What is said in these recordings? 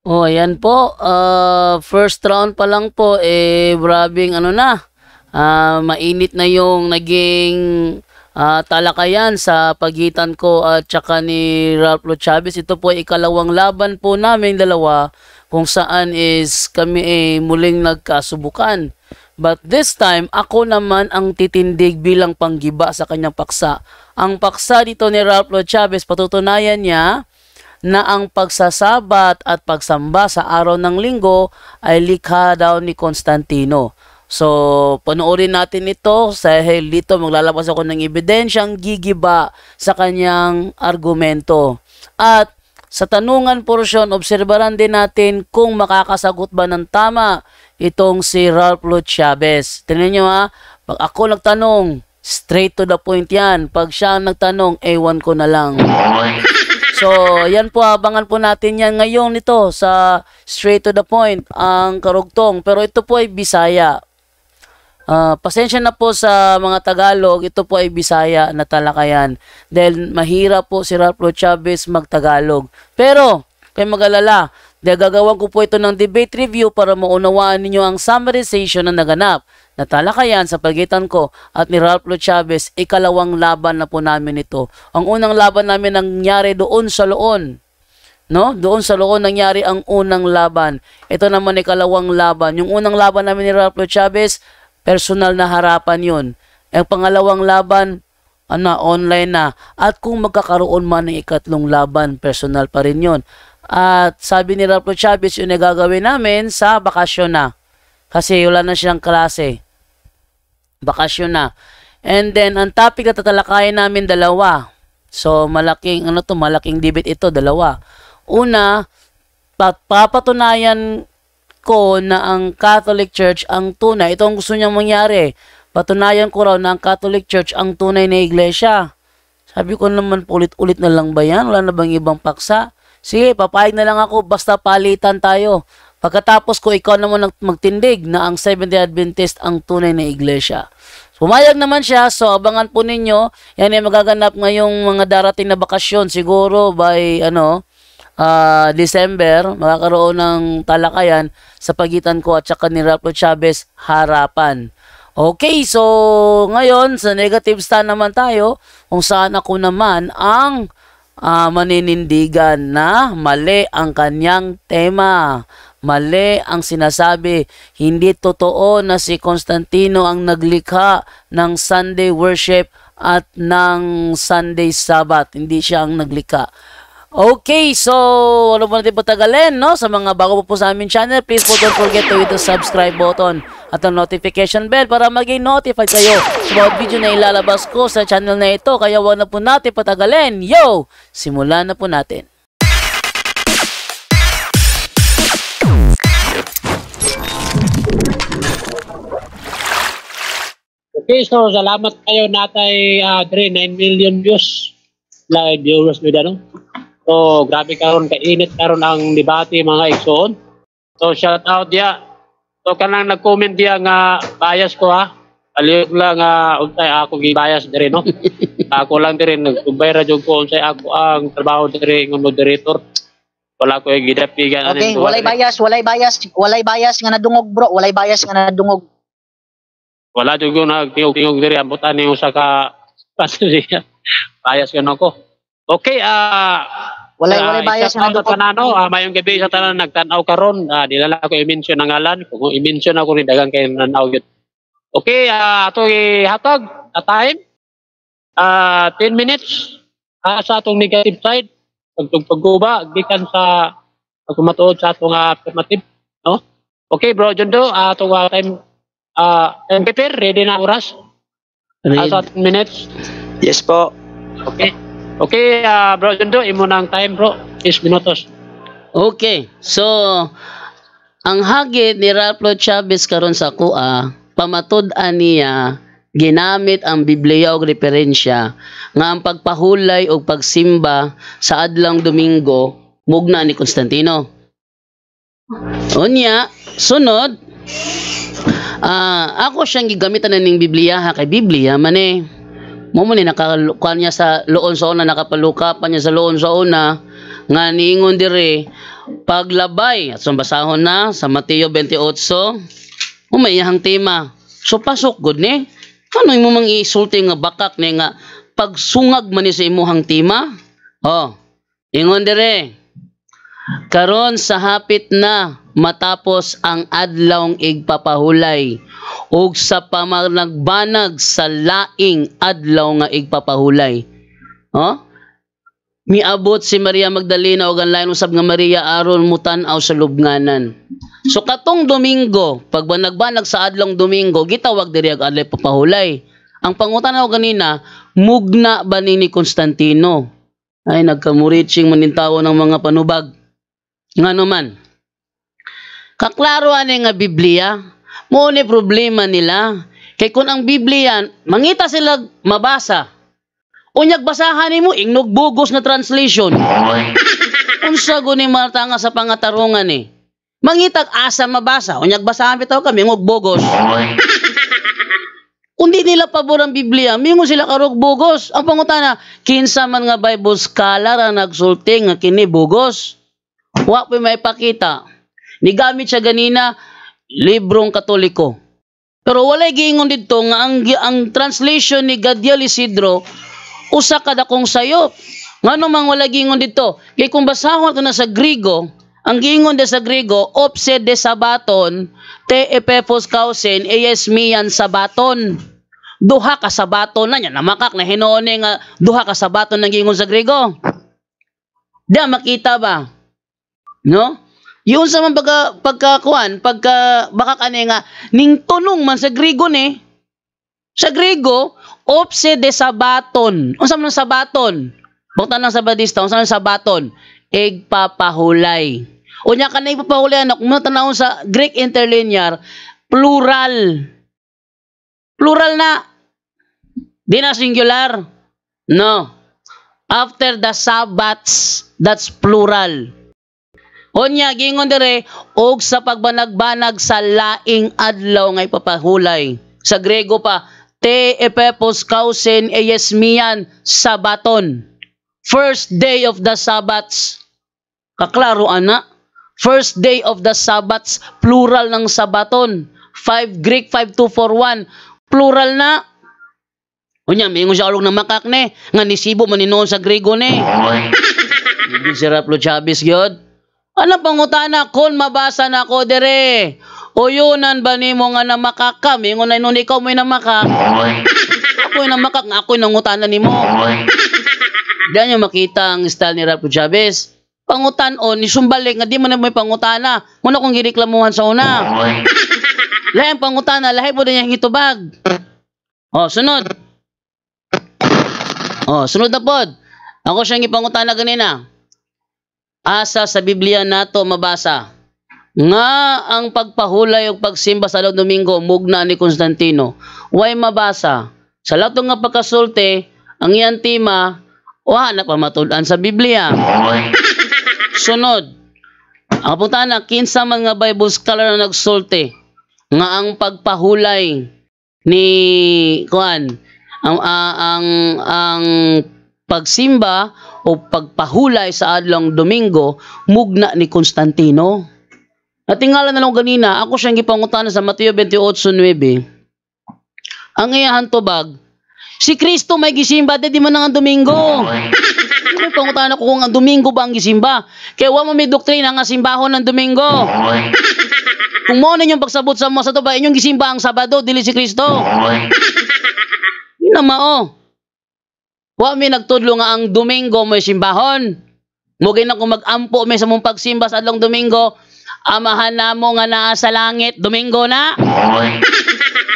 Oh, ayan po. First round pa lang po, grabing ano na. Mainit na yung naging talakayan sa pagitan ko at saka ni Ralph Chavez. Ito po ay ikalawang laban po namin dalawa kung saan is kami muling nagkasubukan. But this time, ako naman ang titindig bilang panggiba sa kanyang paksa. Ang paksa dito ni Ralph Chavez, patutunayan niya na ang pagsasabat at pagsamba sa araw ng linggo ay likha daw ni Constantino. So, panoorin natin ito dahil dito maglalabas ako ng ebidensyang gigiba sa kanyang argumento. At sa tanungan porsyon, obserbaran din natin kung makakasagot ba ng tama itong si Ralph Chavez. Tingnan nyo ha, pag ako nagtanong, straight to the point yan. Pag siya ang nagtanong, ewan ko na lang. So, yan po, abangan po natin yan ngayon nito sa straight to the point, ang karugtong. Pero ito po ay Bisaya. Pasensya na po sa mga Tagalog, ito po ay Bisaya na talakayan. Dahil mahirap po si Ralph Chavez magtagalog. Pero, kayo mag-alala, dahil gagawin ko po ito ng debate review para maunawaan ninyo ang summarization na naganap na talakayan sa pagitan ko at ni Ralph Chavez. Ikalawang laban na po namin ito. Ang unang laban namin nangyari doon sa Loon. No? Doon sa Loon nangyari ang unang laban. Ito naman ikalawang laban. Yung unang laban namin ni Ralph Chavez, personal na harapan yun. Ang pangalawang laban, online na. At kung magkakaroon man ng ikatlong laban, personal pa rin yun. At sabi ni Ralph Chavez, yun ay gagawin namin sa bakasyon na. Kasi wala na siyang klase. Bakasyon na. And then, ang topic na tatalakayin namin dalawa. So, malaking debate ito, dalawa. Una, papatunayan ko na ang Catholic Church ang tunay. Ito ang gusto niyang mangyari. Patunayan ko raw na ang Catholic Church ang tunay na iglesia. Sabi ko naman, ulit-ulit na lang ba yan? Wala na bang ibang paksa? Sige, papayag na lang ako, basta palitan tayo. Pagkatapos ko, ikaw naman magtindig na ang Seventh-day Adventist ang tunay na iglesia. Pumayag naman siya, so abangan po ninyo. Yan ay magaganap ngayong mga darating na bakasyon. Siguro by December, makakaroon ng talakayan sa pagitan ko at saka ni Ralph Chavez harapan. Okay, so ngayon sa negative stand naman tayo kung saan ako naman ang maninindigan na mali ang kanyang tema. Mali ang sinasabi. Hindi totoo na si Constantino ang naglikha ng Sunday worship at ng Sunday Sabbath. Hindi siya ang naglikha. Okay, so ano ba natin patagalin, no? Sa mga bago po sa aming channel, please po don't forget to hit the subscribe button at ang notification bell para maging notified kayo sa mga video na ilalabas ko sa channel na ito. Kaya wag na po natin patagalin. Yo! Simulan na po natin. Okay, so salamat kayo natay 9 million views. Live viewers nyo dyan, no? So, grabe karon kainit karon ang debate mga igsoon. So, shout out dia. So, kanang nag-comment dia nga bias ko ha. Aliyog lang unsay ako gi-bias diri no. Ako lang diri nagtubay ra jud ko unsay ako ang trabaho diri ng moderator. Wala ko gidapigan okay, walay bias nga nadungog bro, walay bias nga nadungog. Wala jud ko nagtingog diri ambutan ni usa ka pasya. Bias ko nako. Okay, walay bias nga nadungog. Mayong gabi sa tanan nagtan-aw karon, dilala ko i-mention ang ngalan. Kung i-mention ako ni daghang kay nan-aw gyud. Okay, ato ihatag na time. 10 minutes sa atong negative side. Pagguba gikan sa pagmatuod sa atong affirmative, no? Okay, bro Jondo, atong time prepare, ready na oras? Sa 10 minutes. Yes po. Okay. Okay, bro Jondo, imo nang time bro. 10 minutos. Okay, so ang hagit ni Ralph Chavez karon sa kuha, pamatud-an niya ginamit ang Biblia og referensya nga ang pagpahulay o pagsimba sa adlang Domingo mugna ni Constantino. Unya, sunod, ako siyang gigamitan na ning Biblia ha, kay Biblia man mo ni nakakuan niya sa Loon sa una, nakapalukapan niya sa Loon sa una nga niingon dire paglabay at basahon na sa Mateo 28 umayahang tema. So pasok gud ni. Ano imo mang isulti nga bakak ni nga pagsungag man ni sa imuhang tema? Oh, ingon dire. Karon sa hapit na matapos ang adlawng igpapahulay ug sa pamanagbanag sa laing adlaw nga igpapahulay. Oh? Miabot si Maria Magdalena ug ang lain usab nga Maria aron mutan-aw sa lubnganan. So katong Domingo, pag banagbanag sa adlong Domingo, gitawag diri ang adlaw papahulay. Ang pangutanaw ganina, mugna ba ni Constantino? Ay nagkamuritsing manintawo ng mga panubag. Ngano man? Kaklaro ani nga Biblia, mo ni problema nila. Kay kun ang Biblia, mangita sila mabasa. Unyag basahan nimo ingnog bugos nga translation. Unsa guni matanga sa pangatarungan ni? Mangitag asa mabasa, unyag basahan bitaw kami ingnog bugos. Kundi nila pabor ang Biblia, mingo sila karog bugos. Ang pangutana, kinsa man nga Bible scholar ang nagsulti nga kini bugos. Wa pa may pakita. Nigamit siya ganina librong Katoliko. Pero walay giingon didto nga ang translation ni Gadiel Isidro usa ka dakong sayop. Ngano man wala giingon didto? Kay kung basahon ko na sa Griego, ang giingon de sa Griego, opse de sabaton, te epepos kausen, eyes mian sabaton. Duha ka sabaton na niya, namakak na hinoon nga duha ka sabaton nang giingon sa Griego. Da makita ba? No? Yun sa man pagka baka kani nga ning tunong man sa Griego ni. Sa Griego, opse de sabaton. Unsa man sabaton? Buktan ng Sabadista, unsa man sabaton? Igpapahulay. Unya kanay ipapahulay anak, kung tanawon sa Greek interlinear, plural. Plural na. Di na singular. No. After the Sabbaths, that's plural. Unya, gingon dire, og sa pagbanag-banag sa laing adlaw nga ipapahulay. Sa Grego pa, te epepos kausen eyesmian sabaton. First day of the Sabbaths. Kaklaro ana. First day of the Sabbaths, plural ng sabaton. 5 Greek 5241. Plural na. Unya, mingon siya alog na makak ne. Nga nisibo maninoon sa Grego ne. Hindi si Raplo Chavez gyud. Ano pangutana kon mabasa na ko dire? Uyunan ba nimo nga namakak ka? Mingon na nun ikaw mo'y namakak. Ako'y namakak nga ako'y nangutana nimo. Diyan yung makita ang style ni Raplo Chavez. Pangutan-on, isumbalik nga di mo na may pangutana. Muna kong giniklamuhan sa una. Lahi ang pangutana, lahi po din yung hitubag. O, sunod. O, sunod na pod. Ako siyang ipangutana ganina. Asa sa Biblia nato mabasa nga ang pagpahulay o pagsimba sa Adlaw Domingo mugna ni Constantino. Way mabasa. Sa lato nga pagkasulti, ang iyang tema, wa na pamatud-an sa Biblia. Sunod. Ang putana, kinsa man nga Bible scholar na nagsulti nga ang pagpahulay ni kuan ang pagsimba o pagpahulay sa adlong Domingo mugna ni Constantino. At tingala na lang ganina, ako siyang gipangutana sa Mateo 28:9. Ang iyahan tubag, si Kristo may gisimba di man ang Domingo. Ano pangutana ko kung ang Domingo ba ang gisimba? Kaya wa mo may doktrina nga simbahon ng Domingo. Kung mo ninyong pagsabot sa mga sa to ba inyong gisimba ang Sabado dili si Kristo. Ina mao. Wa mi nagtudlo nga ang Domingo may simbahon. Mugay na kung mag-ampo may sa mong pagsimba sa adlong Domingo, amahan namo nga naa sa langit Domingo na.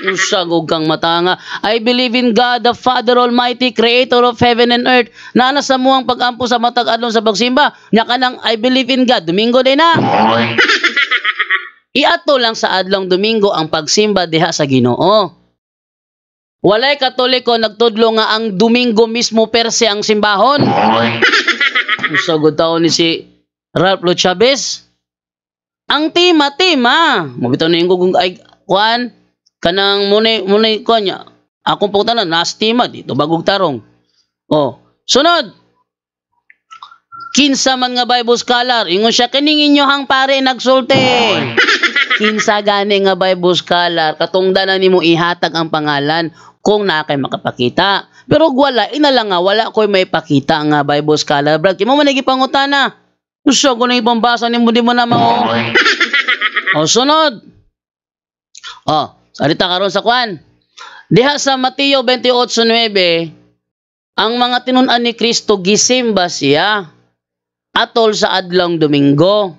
Usagog kang matanga. I believe in God, the Father Almighty, Creator of heaven and earth. Naana sa muang pag-ampo sa matag adlong sa pagsimba. Nya kanang I believe in God, Domingo din na. Iato lang sa adlong Domingo ang pagsimba diha sa Ginoo. Walay Katoliko nagtudlo nga ang Domingo mismo per se ang simbahon. Usagod taon ni si Ralph Chavez. Ang tema. Mabitaw na yung kung ay kuan kanang munay kuan niya. Akong pagkutanan nas tema dito bagog tarong. Oh, sunod. Kinsa man nga Bible scholar, ingon siya kining inyohang pare nagsulti. Kinsa gani nga Bible scholar, katungdanan nimo ihatag ang pangalan kung na kay makapakita. Pero wala, inalang nga, wala ko'y may pakita nga Bible scholar. Brad, kimo man nagipangutana. Gusto ko na ipambasa nimo di mo na mao. O sunod. O, salita karon sa kwan. Diha sa Mateo 28:9, ang mga tinun-an ni Kristo gisimba siya atol sa adlong Domingo.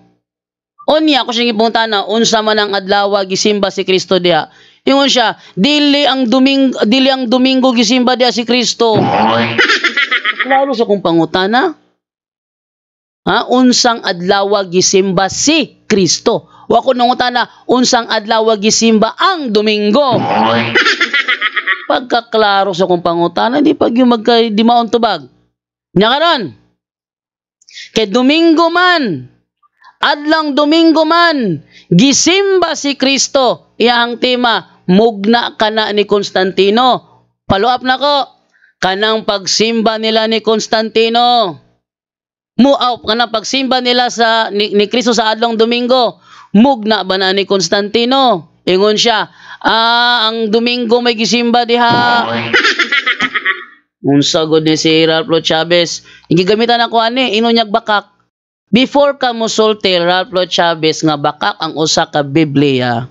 Unya ako sing ipungtana unsa man ang adlaw gisimba si Kristo diha. Ingon siya, dili ang Domingo gisimba diha si Kristo. Klaro sa kong pangutana. Ha, unsang adlaw gisimba si Kristo. Wa ko nangutana unsang adlaw gisimba ang Domingo. Pagkaklaro sa kong pangutana, di pag yung di maon tubag. Nya karon. Kay Domingo man, adlang Domingo man, gisimba si Kristo. Iyang tema, mugna kana ni Constantino. Follow up na ko. Kanang pagsimba nila ni Constantino. Kanang pagsimba nila ni Kristo sa adlang Domingo. Mugna ba na ni Constantino? Ingon siya, ang Domingo may gisimba diha. Unsa gud ni si Ralph Chavez. Gigamitan ako ani inunyag bakak. Before ka mosulti Ralph Chavez nga bakak ang usa ka Biblia.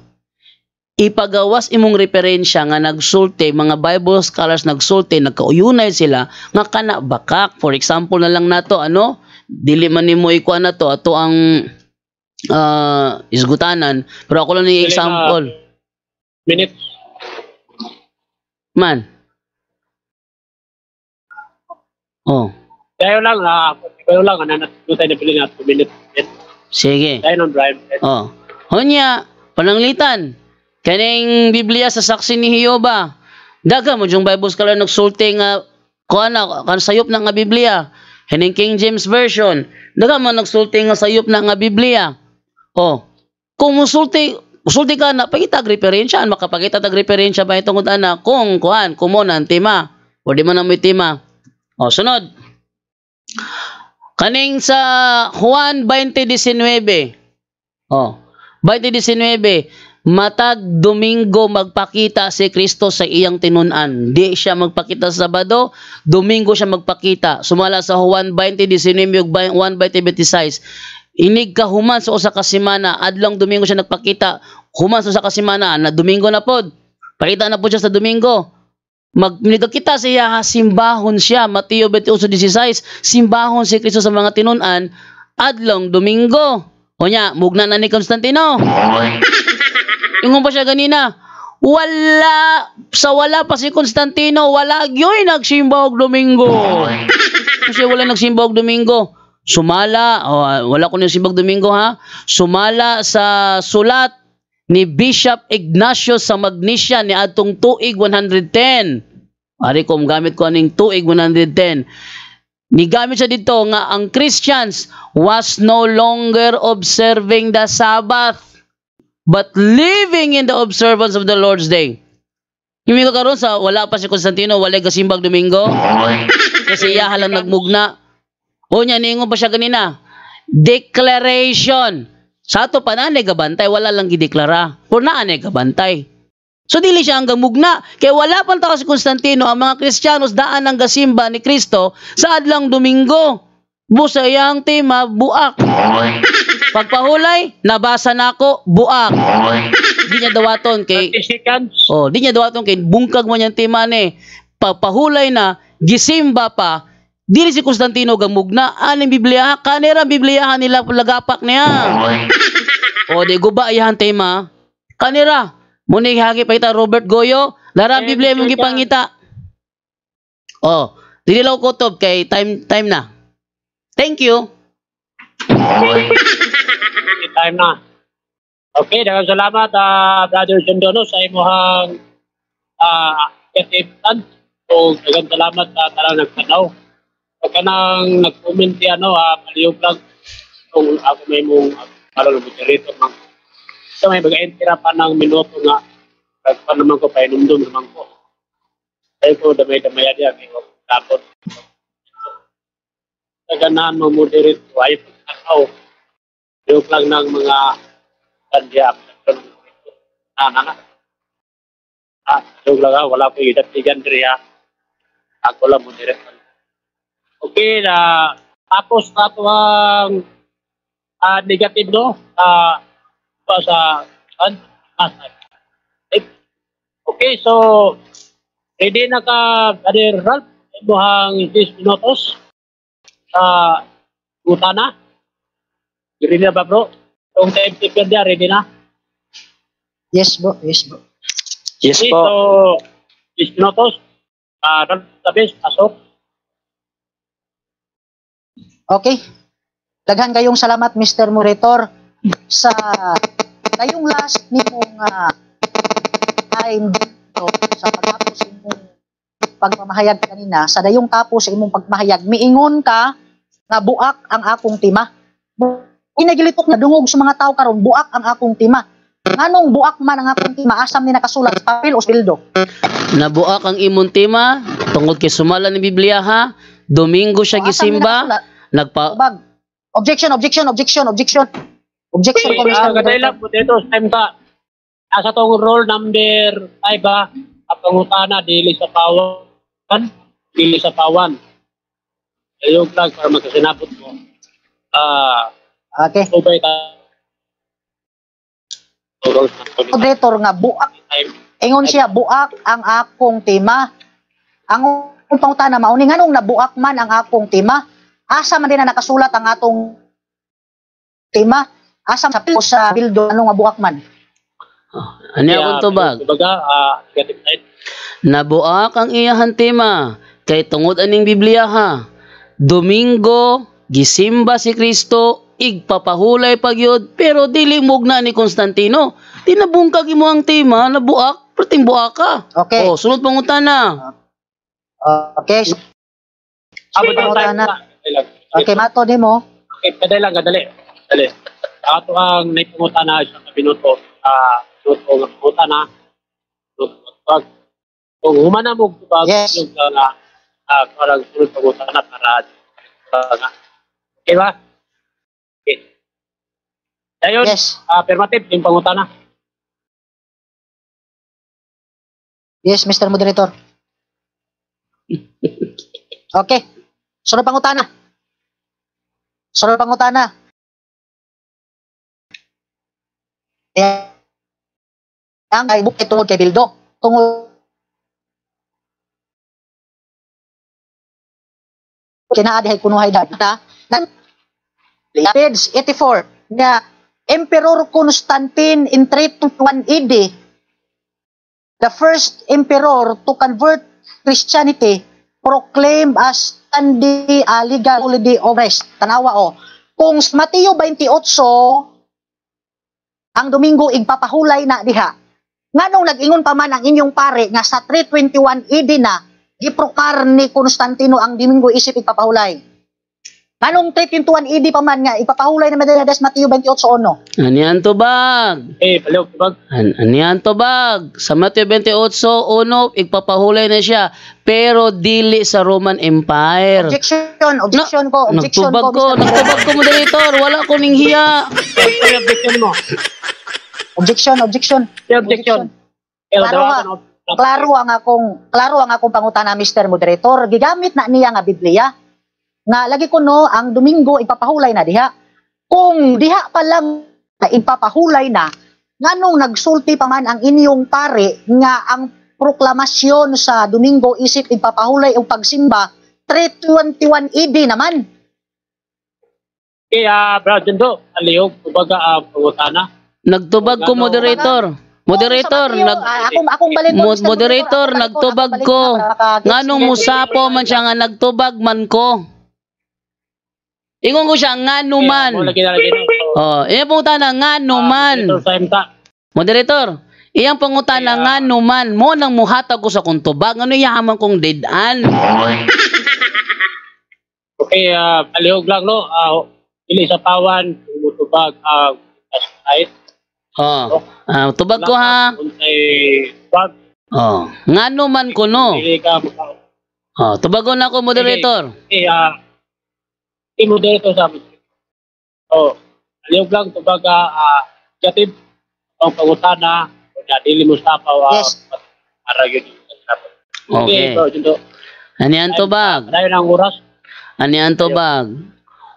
Ipagawas imong referensya nga nagsulti, mga Bible scholars nagsulti, nagkauyunay sila nga kana bakak. For example na lang nato dili man nimo ikuan na to ato ang isgutanan, pero ako lang ni example. Minute. Man. Oh. Tayo lang natutay na pili na 2 minutes. Sige. Tayo nang drive. Oh. Honya, pananglitan. Kaning Biblia sa saksi ni Hioba. Daga mo yung Bible scholar nagsulti nga kan sayop na nga Biblia. Kaning King James Version. Daga mo nagsulti nga sayop na nga Biblia. Oh. Kung musulti ka na pagitag referensya, makapakita tag referensya ba itong ana kung kumunan tema. O di man na mo tema. O, sunod. Kaning sa Juan 20:19. O, 20:19. Matag Domingo magpakita si Kristo sa iyang tinunan. Di siya magpakita sa Sabado, Domingo siya magpakita. Sumala sa Juan 20:19 ug 1:26. Inig ka human sa usa ka semana, adlong Domingo siya nagpakita. Human sa usa ka semana, na Domingo na pod. Pakita na po siya sa Domingo. Nagkita siya, simbahon siya. Mateo 28:16, simbahon si Kristo sa mga tinunan, adlong Domingo. O nya, mugna na ni Constantino. Ingon pa siya ganina, wala pa si Constantino, wala gyoy nagsimba og Domingo. Kasi wala nagsimba og Domingo. Sumala, wala ko nagsimba og Domingo ha. Sumala sa sulat ni Bishop Ignatius sa Magnesia ni adtong tuig 110. Ari ko gamit ko aning tuig 110. Ni gamit siya dito nga ang Christians was no longer observing the Sabbath but living in the observance of the Lord's Day. Yung ko karon sa wala pa si Constantino, wala gasimbag Domingo. Kasi iya lang nagmugna. O nya niingon pa siya ganina. Declaration. Sa ato pa na gabantay, wala lang gideklara. Kung na gabantay. So dili siya hanggang mugna. Kaya wala pa tao si Constantino, ang mga Kristiyanos daan ang gasimba ni Kristo sa adlang Domingo. Busa iyang tema, buak. Pagpahulay, nabasa na ako, buak. Di niya dawaton kay di niya dawaton kay bungkag mo niyang tema ni. Pagpahulay na gisimba pa, dili si Constantino gamugna aning Biblia kanira Bibliahan nila lagapak niya. O di guba iyahan tema kanira muni hagi pa ita Robert Goyo lara Biblia mong gipangita. O dili law kutob kay time na. Thank you. Time na. Okay, daghang salamat Brother John Dono sa imong katipan. So daghang salamat sa tarang nagtanaw. Pagka nang nag-comment palihog lang kung ako may mong malulubot rito. So may mag-entira pa ng minuto nga pa naman ko, painumdum naman ko. Kaya ko damay-damay yan. Tapos ganahan mo moderate ko ay pagkakaw. Joke lang ng mga kandya. Joke lang wala po yung datigan diri ha. Ako lang moderate. Okay na, tapos na ito ang negative no? Sa okay, so ready na ka, Brother Ralph, ibuhang 10 minutos sa utana. Ready na ba, bro? Yung time keeper niya, ready na? Yes, bro. Yes, bro. Yes Okay, po. so 10 minutos. Ralph, tabis, pasok. Okay. Daghan kayong salamat, Mr. Murator, sa kayong last nimong time dito sa pagtapos imong pagmamahayag kanina, sa dayong tapos imong pagmahayag, miingon ka nga buak ang akong tima. Inagilitok na dungog sa mga tao karon, buak ang akong tima. Nganong buak man ang akong tima, asam ni nakasulat sa papel o sildo? Nabuak ang imong tema tungod kay sumala ni Biblia ha. Domingo siya O, asam ni gisimba. nakasulat? Nagpa Bag. Objection. Objection Okay, ko, Mr. kaday lang po dito, time ka. Nasa tong roll number 5 ba? Ang pangutana, dili sa pawan. Dili sa pawan. Ayun lang para magkasinabot mo. Okay. Ubay ka. Moderator nga buak. Ingon siya, buak ang akong tema. Ang pangutana, mauni nga nung nabuak man ang akong tema, asa man din na nakasulat ang atong tema, asa sa bildo, ano nga buak man. Ano akong tubag? Kumbaga, negative side. Nabuak ang iyahan tema kay tungod aning Biblia ha. Domingo gisimba si Kristo igpapahulay pagyud pero dili mugna ni Constantino. Tinabungkag imo ang tema nabuak perting buak ka. Okay. Oh, sunod pangutana. Okay. Abot ang time Pangutana. na. Okay, mato di mo. Okay, kadali lang, kadali. Dali. Ato ang naipungutana sa minuto. Minuto nga pangutana. Tubag. Kung humana mo tubag, Yes. yung parang sunod pangutana para okay ba? Okay. Ayun, Yes. affirmative yung pangutana. Yes, Mr. Moderator. Okay. Sunod pangutana. Sunod pangutana. Ang kay bukit tungod kay Bildo. Tungod kinaadihay kunuhay data. Page 84 na Emperor Constantine in 321 AD, the first emperor to convert Christianity, proclaimed as Sunday legal holiday of rest. Tanawa o. Kung sa Mateo 28, ang Domingo igpapahulay na diha. Nganong nag-ingon pa man ang inyong pare nga sa 321 AD na giprokar ni Constantino ang Domingo isip igpapahulay. Nganong 321 AD pa man nga ipapahulay na Medallas Mateo 28:1. Aniyan tubag. Paliw, tubag. Aniyan tubag. Sa Mateo 28:1 igpapahulay na siya pero dili sa Roman Empire. Objection ko. Nagtubag ko moderator, wala ko ning hiya. Ano objection mo? Objection. Klaro ang akong pangutana, Mr. Moderator. Gigamit na niya nga Biblia. Nga lagi ko no, ang Domingo ipapahulay na diha. Kung diha pa lang na ipapahulay na, nganong nagsulti pa man ang inyong pare nga ang proklamasyon sa Domingo isip ipapahulay o pagsimba 321 AD naman. Okay, Brad Jundo, aliyog, kumbaga pangutana. Nagtubag ko moderator. Moderator, moderator, nagtubag ko. Nganong musapo man siya nga nagtubag man ko. Ingon ko siya ngano man. Oh, iyang pangutana ngano man. Moderator, iyang pangutana ngano man. Mo nang muhatag ko sa kong tubag. Ano yaman kong dedan? Okay, alihog lang no. Pili sa pawan, tubag, kahit. Oh, tubag ko ha. Tubag. Oh, ngano man ko no. Pili ka. Oh, tubagon ako moderator. Okay, i-moderator sa amin. So, aliyog lang, kumbaga, gatib, ang pangutana, na dili mo sa Yes. para yun. Okay. Bro, Jundo. Anian tubag. Dayon ang oras. Anian tubag.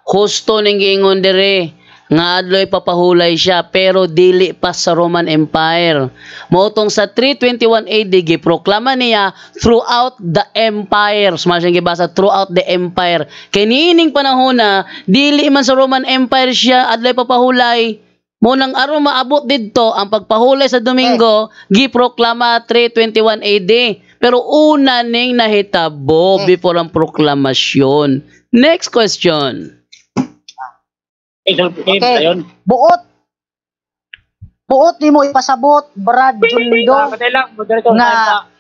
Husto ning giingon dire nga adloy papahulay siya pero dili pa sa Roman Empire. Mautong sa 321 AD giproklama niya throughout the empire. Sumasa gibasa throughout the empire. Kay niining panahon na dili man sa Roman Empire siya adloy papahulay. Mo nang aron maabot didto ang pagpahulay sa Domingo giproklama 321 AD. Pero una ning nahitabo before ang proklamasyon. Next question. Okay. Okay. Dayon. Buot ni mo ipasabot, Brad Jundo, Patay lang, moderator na-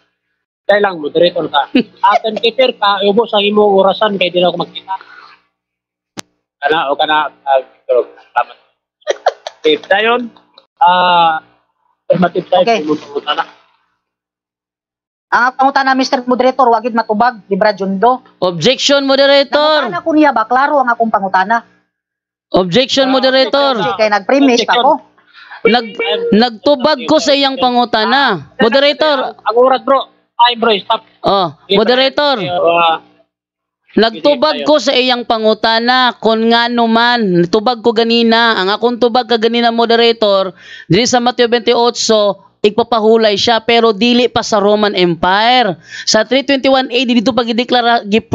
Patay lang, moderator ka. Aten keeper ka, ubos ang imong orasan kay di na ako magkita. Kana o kana, salamat. Okay, dayon. Affirmative side, Okay. na. ang pangutana Mr. Moderator, wagid matubag ni Brad Jundo. Objection, moderator. Pangutana ko niya ba, klaro ang akong pangutana. Objection, moderator. Kay nag-premise pa ko. Nagtubag ko sa iyang pangutana. Moderator. Ang oras bro. Ay bro, stop. Oh, moderator. Nagtubag ko sa iyang pangutana kung nga man. Tubag ko ganina. Ang akong tubag ka ganina, moderator. Dili sa Mateo 28, igpapahulay siya pero dili pa sa Roman Empire. Sa 321 AD dito pag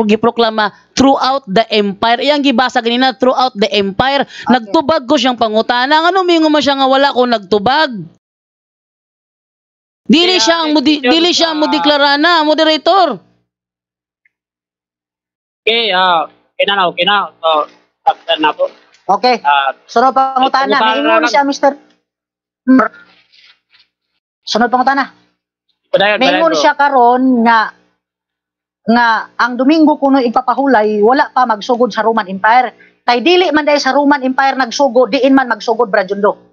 giproklama throughout the empire. Iyang gibasa ganina throughout the empire. Nagtubag ko siyang pangutana. Ano mingo man siya nga wala ko nagtubag? Dili siya ang modeklara na, moderator. Okay, kinanaw. Tapos na po. Okay. Sunod pangutana. Naingon siya, Mr. Sunod pangutana. Naingon siya karon nga ang Domingo kuno ipapahulay wala pa magsugod sa Roman Empire. Kay dili man dahil sa Roman Empire nagsugod, diin man magsugod, Brad Jundo.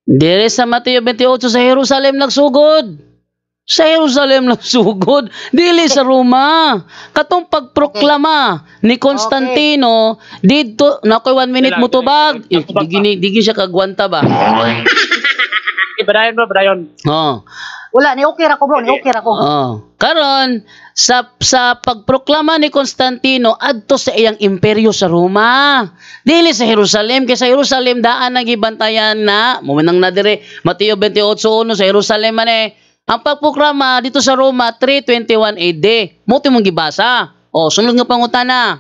Dire sa Mateo 28 sa Jerusalem nagsugod. Sa Jerusalem nagsugod, dili sa Roma. Katong pagproklama ni Constantino dito nakoy 1 minute mo tubag. Digi siya kagwanta ba? Ibrahim bro, Brian. Oh. Wala, ni-okay ra ko bro, ni-okay ra ko. Oh. Karon sa pagproklama ni Constantino adto sa iyang imperyo sa Roma. Dili sa Jerusalem kay sa Jerusalem daan nagibantayan na mo nang nadire Mateo 28:1 sa Jerusalem man eh. Ang pagproklama dito sa Roma 321 AD. Mo mong gibasa. Oh, sunod nga pangutana.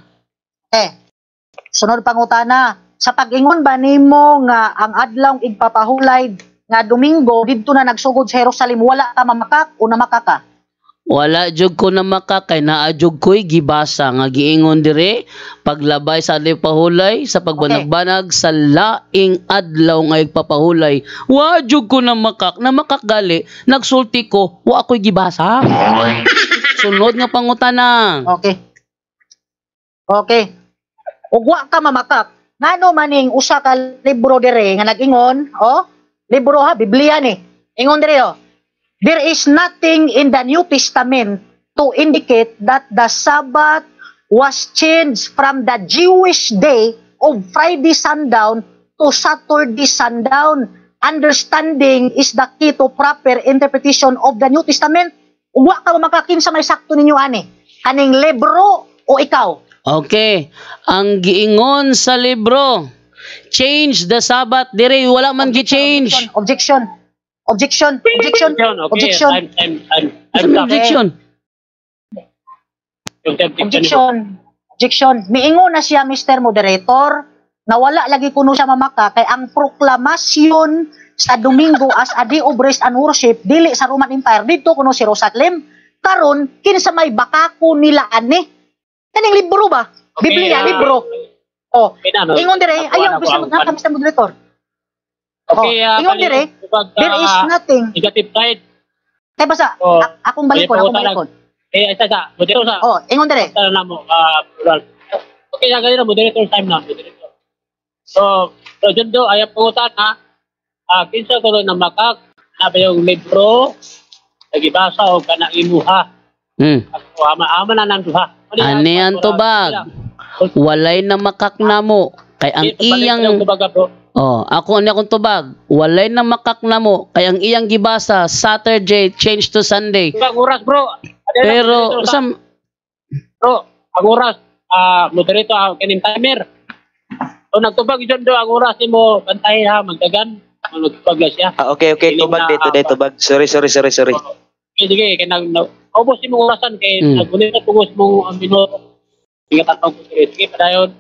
Sunod pangutana. Sa pag-ingon ba nimo nga ang adlaw igpapahulay nga Domingo didto na nagsugod sa Jerusalem wala ka mamakak o namakaka? Wala jud ko na makakay naa jud ko'y gibasa nga giingon dire paglabay sa adlaw pahulay sa pagbanag-banag sa laing adlaw nga igpapahulay. Wa jud ko na makakgali nagsulti ko wa ako'y gibasa. Sunod nga pangutana. Okay. Ug wa ka mamakak. Ngano maning usa ka libro dire nga nag-ingon, libro ha, Biblia ni. Ingon dire there is nothing in the New Testament to indicate that the Sabbath was changed from the Jewish day of Friday sundown to Saturday sundown. Understanding is the key to proper interpretation of the New Testament. Uwa ka makakin sa may sakto ninyo ani. Kaning libro o ikaw? Okay. Ang giingon sa libro, change the Sabbath dire wala man gi-change. Objection. Objection. Miingon na siya, Mr. Moderator, na wala lagi kuno siya mamaka kay ang proklamasyon sa Domingo as a day of rest and worship dili sa Roman Empire dito kuno si Jerusalem. Karon kinsa may bakako nila ani. Kaning libro ba? Biblia, libro. Ingon dire, ayaw Mr. Moderator. Okay, ingon dire, there is nothing. Negative side. Kaya basa, akong balikon. Isa. Moderator sa. Ingon dire. Tara na mo, plural. Okay, ganito, moderator time na. Moderator. So, Jundo, ayaw pungutan ha. Kinsa ko na makak, na ba yung libro, nagibasa o kana imuha. Ako, ama na ng duha. Ani ang tubag. walay na makaknamo kay ang iyang ako ni akong tubag, walay na makaknamo kay ang iyang gibasa Saturday change to Sunday. Ang oras bro. Pero bro, ang oras moderator kaning timer. So nagtubag jud do ang oras mo bantay ha magdagan magtubag siya. Okay, tubag dito bag. Sorry. Sige, kay ubos mo orasan kay nagulit na tugos mo ang minuto. Sige tatawag ko sige padayon.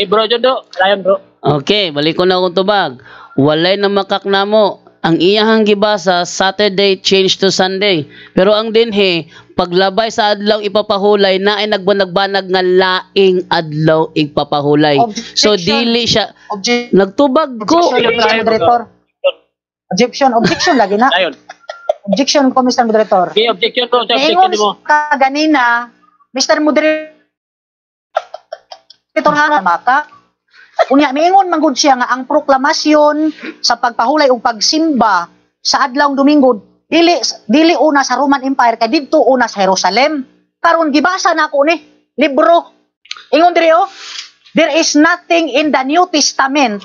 Bro jud do, padayon bro. okay, balik ko na akong tubag. Walay na makaknamo ang iyahang gibasa Saturday change to Sunday. Pero ang dinhi paglabay sa adlaw ipapahulay na ay nagbanag-banag nga laing adlaw ipapahulay. So dili siya nagtubag ko. Objection lagi na. Dayon. Objection ko, Mr. Moderator. Okay, objection bro, sa Ingon objection mo. ka ganina, Mr. Moderator, maka, unya, miingon manggod siya nga ang proklamasyon sa pagpahulay o pagsimba sa adlawng Domingo, dili una sa Roman Empire, kay didto una sa Jerusalem. Karon gibasa na ako ni libro. Ingon diri there is nothing in the New Testament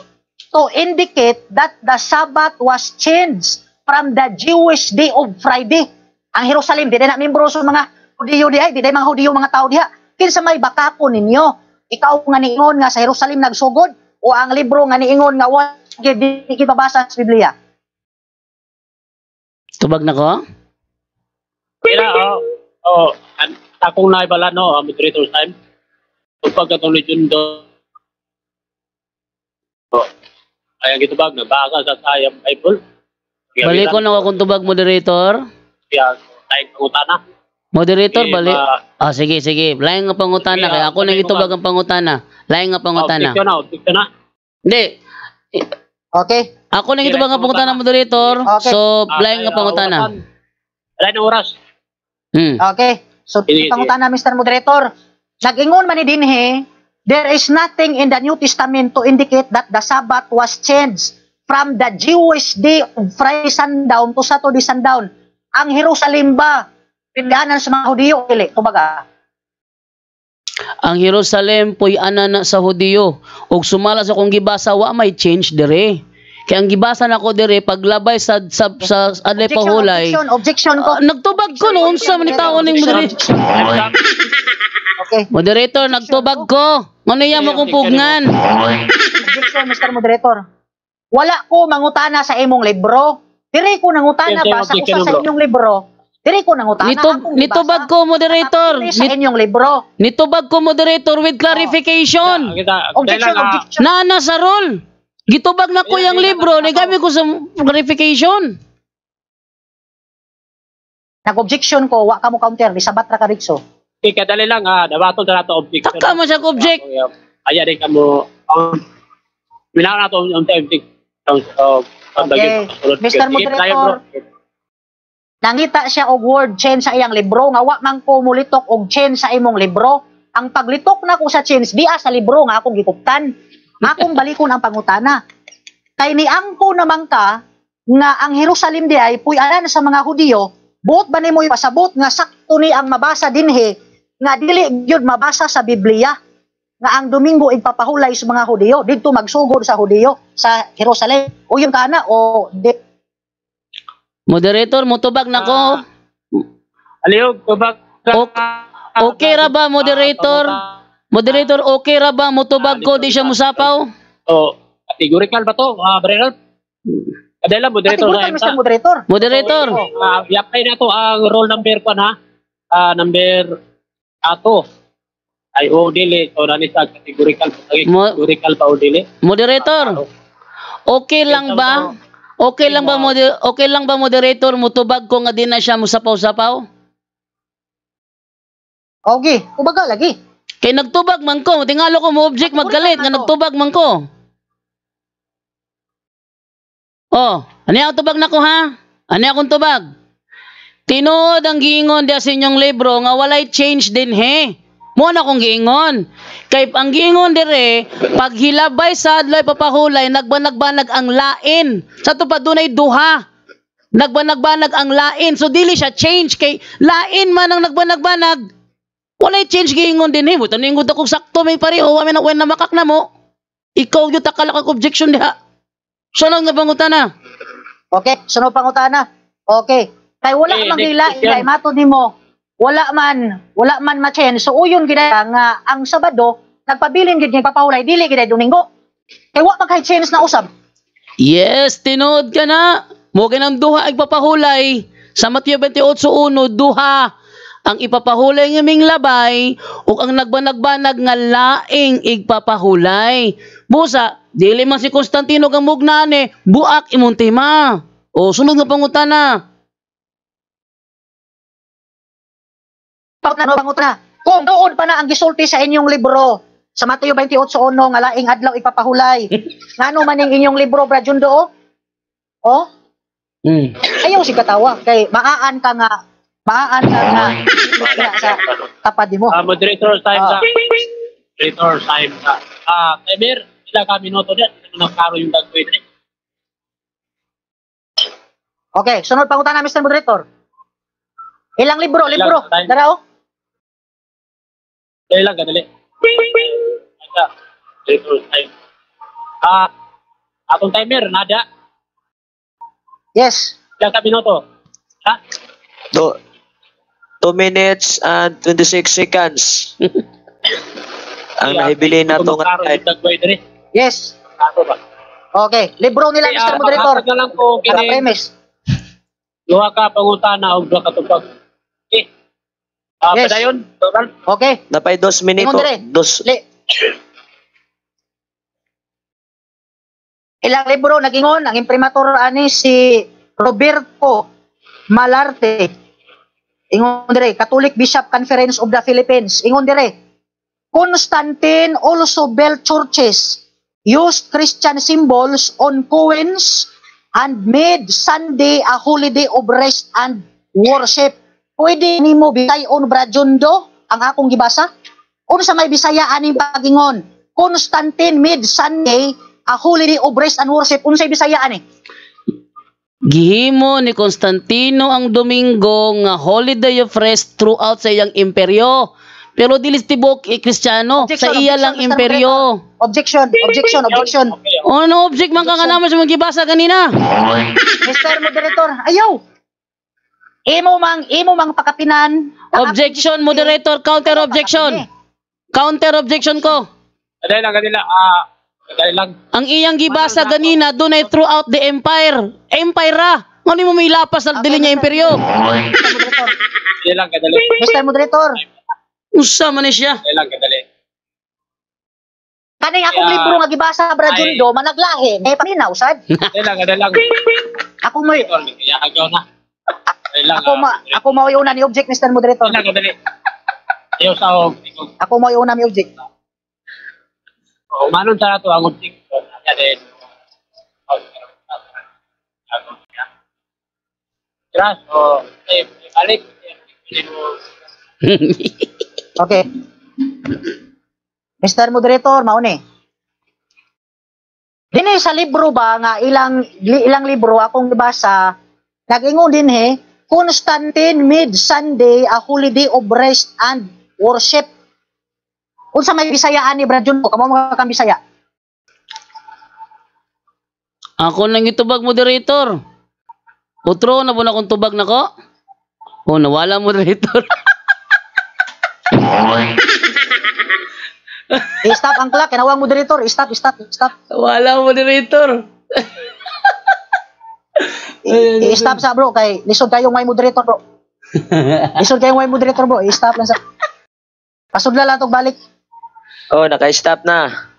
to indicate that the Sabbath was changed from the Jewish day of Friday. Ang Jerusalem, di na membro sa mga Hudiyo diha, di mga Hudiyo mga tao diha. Kinsa may bakako ninyo? Ikaw nga niingon nga sa Jerusalem nagsugod o ang libro nga niingon nga wa di kibabasa sa Biblia? Tubag na ko? Kaya akong naibala no, moderator's time. Kapag katuloy yun do. Ay ang gitubag nagbasa sa sayang Bible. Balik ko na akong tubag, moderator. Kaya tayo pangutana. Moderator, balik. Sige. Lain nga pangutana. Kaya ako nang itubag ang pangutana. Lain nga pangutana. Objection na. Hindi. Okay. Ako nang itubag ang pangutana, moderator. Okay. So, lain nga pangutana. Lain ang oras. Okay. So, pangutana, Mr. Moderator. Nag-ingon man ni dinhe, there is nothing in the New Testament to indicate that the Sabbath was changed from the Jewish day of Friday sundown to Saturday sundown. Ang Jerusalem ba pindahanan sa mga Hudiyo? Dili, kumbaga. Ang Jerusalem po'y anana sa Hudiyo. Ug sumala sa kong gibasa, wa may change dire. Kaya ang gibasa na ko dire, paglabay sa adlay pahulay. Objection ko. Nagtubag ko noon sa manitaon ng moderator. Okay. Moderator, nagtubag ko. Ano yan mo kong pugnan? Objection, Mr. Moderator. Wala ko mangutana sa imong libro. Diri ko nangutana basa usa sa inyong libro. Diri ko nangutana. Nitubag ko, moderator. Sa inyong libro. Nitubag ko, moderator, with clarification. Objection. Nana sa role. Gitubag na ko yung libro. Nagami ko sa clarification. Nag-objection ko, wa ka mo counter. Nisabat ra ka Rikso. Kadali lang dabaton sa nato objection. Taka mo siya object. Aya din ka mo. Minaw na to yung object. Okay. Mr. Moderator, nangita siya og word change sa iyang libro nga wa man ko mulitok og change sa imong libro. Ang paglitok na ko sa change diya sa libro nga akong gikuptan. Akong balikon ang pangutana. Kay niangko naman ka nga ang Jerusalem di ay puy-anan sa mga Hudiyo, buot ba nimo ipasabot nga sakto ni ang mabasa dinhi nga dili gyud mabasa sa Biblia nga ang Domingo ipapahulay sa mga Hudiyo didto magsugod sa Hudiyo sa Jerusalem o yung kana o di. Moderator, mutubag na ko. Aliog, tubag. Okay ra ba, moderator? Moderator, okay ra ba mutubag ko di siya musapaw? Categorical ba to, Brenner? Kadala, moderator na Mr. Moderator. Moderator. I-apply na to ang roll number ko na. Number 2. Ay o dili o nani sa categorical pa o dili. Moderator. Okay lang ba? Okay lang ba moderator mutubag ko nga di na siya musapaw-sapaw? Okay, kubaga lagi. Kay nagtubag man ko, tingalo ko mo object magkalit nga nagtubag man ko. Ani ako tubag na ko ha? Ani akong tubag? Tinuod ang giingon diya sa inyong libro nga walay change din he. Mo na kong giingon. Kay ang giingon dire, paghilabay sa adlay papahulay, nagbanag-banag ang lain. Sa tupad dunay duha. Nagbanag-banag ang lain. So dili siya change kay lain man ang nagbanag-banag. Walay change giingon din eh. Buto ningod akong sakto may pareho. Wala na wen na makak na mo. Ikaw yung takala kag objection diha. Siya lang nabangutan na. Okay, sunod pangutana. Okay. Kay wala Okay, man next gila, question. ilay matod nimo. Wala man ma-change. So uyon gid nga ang Sabado nagpabilin gid nga papahulay dili gid Domingo. Kay wa pa kay change na usab. Yes, tinood ka na. Mo ang duha ay papahulay. Sa Mateo 28:1, duha ang ipapahulay ng aming labay ug ang nagbanag-banag nga laing igpapahulay. Busa, dili man si Constantino kang mugnane, buak imong tema. O sunod nga pangutana. Pangutana. Kung doon pa na ang gisulti sa inyong libro sa Mateo 28:1 nga laing adlaw ipapahulay. Ngano man ning inyong libro Brad Jundo? Oh? Ayaw si katawa kay maaan ka nga sa tapad mo. Moderator time sa. Moderator time sa. Timer, ilang ka minuto din. Ito na klaro yung dagway din. Okay, sunod pangutana Mr. Moderator. Ilang libro? Ilang time? Dara oh. Dali lang, kadali. Moderator time. Atong timer, nada. Yes. Ilang ka minuto? Ha? 2 minutes and 26 seconds. Ang naibili na ito to nga klaro yung dagway din. Yes. Klaro ba? Okay, libro nila Mr. Moderator. Maghatag na lang po kini Naka-premise. duha ka pangutana o duha ka tubag. Okay. Yes. Padayon, total. Okay. napay 2 minuto. Ingon dire. Ilang libro nagingon ang imprimatur ani si Roberto Malarte. Ingon dire, Catholic Bishop Conference of the Philippines. Ingon dire, Constantine also built churches, used Christian symbols on coins, and made Sunday a holiday of rest and worship. Pwede nimo bitayon Brad Jundo ang akong gibasa? Unsa may Bisaya ani pagingon? Constantine made Sunday a holiday of rest and worship. Unsay Bisaya ani? Gihimo ni Constantino ang Domingo nga holiday of rest throughout sa iyang imperyo. Pero dili tibok Kristiyano, sa iya lang Mr. imperyo. Objection. Okay. Ano object man ka nga naman sa mga gibasa kanina? Mr. Moderator, ayaw. Imo mang pakapinan. Objection, moderator, counter objection. Counter objection ko. Kadali lang, kadali lang. Kadali lang. Ang iyang gibasa ganina dunay throughout the empire. Empire ra. Ngano mo may lapas sa dili niya imperyo? Kadali lang, kadali. Mr. Moderator, Usa man ni siya. Kadali lang, kadali. kaning akong libro nga gibasa Brad Jundo managlahi. Paminaw sad. Kadali lang, kadali lang. Ako mo Kaya agaw na. Kadali lang. ako mo iuna ni object Mr. Moderator. Kadali lang, kadali. Ayaw sa og. Ako mo iuna ni object. Umanon sa nato ang object. Kadali. Tras, balik. Okay. Mr. Moderator, mauni. Dinhi sa libro ba nga ilang libro akong gibasa, nag-ingon din Constantine made Sunday a holiday of rest and worship. Unsa may Bisayaan ni Brad Jundo? Kamo mga kang Bisaya. Ako nang itubag moderator. Utro na po na kung tubag na ko. O nawala moderator. I-stop ang clock, kinawang moderator. I-stop. Wala moderator. I-stop sa bro, kay lisod kayong may moderator bro. Lisod kayong may moderator bro, i-stop lang sa... Pasudla lang itong balik. Oh, naka-stop na.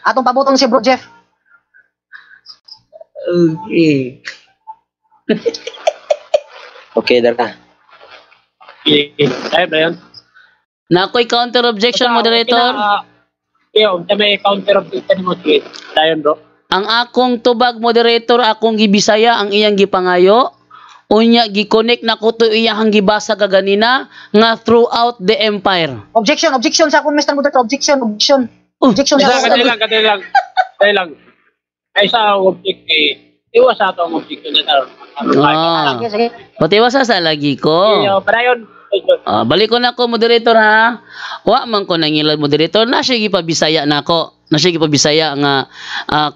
Atong pabutong si bro Jeff. Okay. Okay, dara. Ay, Brian. Na ako'y counter objection moderator. Kaya, may counter objection mo. Dayon, bro. Ang akong tubag moderator, akong gibisaya ang iyang gipangayo. Unya gi-connect na ko to iyang gibasa kaganina nga throughout the empire. Objection sa akong Mr. Moderator. Objection sa Kadali akong. lang. Ay sa object iwas sa atong object na Ah. Sige. Pati wasa sa lagi ko. Padayon, Balik ko na ko, moderator ha. Wa man ko nangilan moderator. Na siya gipabisaya na ko. Na siya gipabisaya nga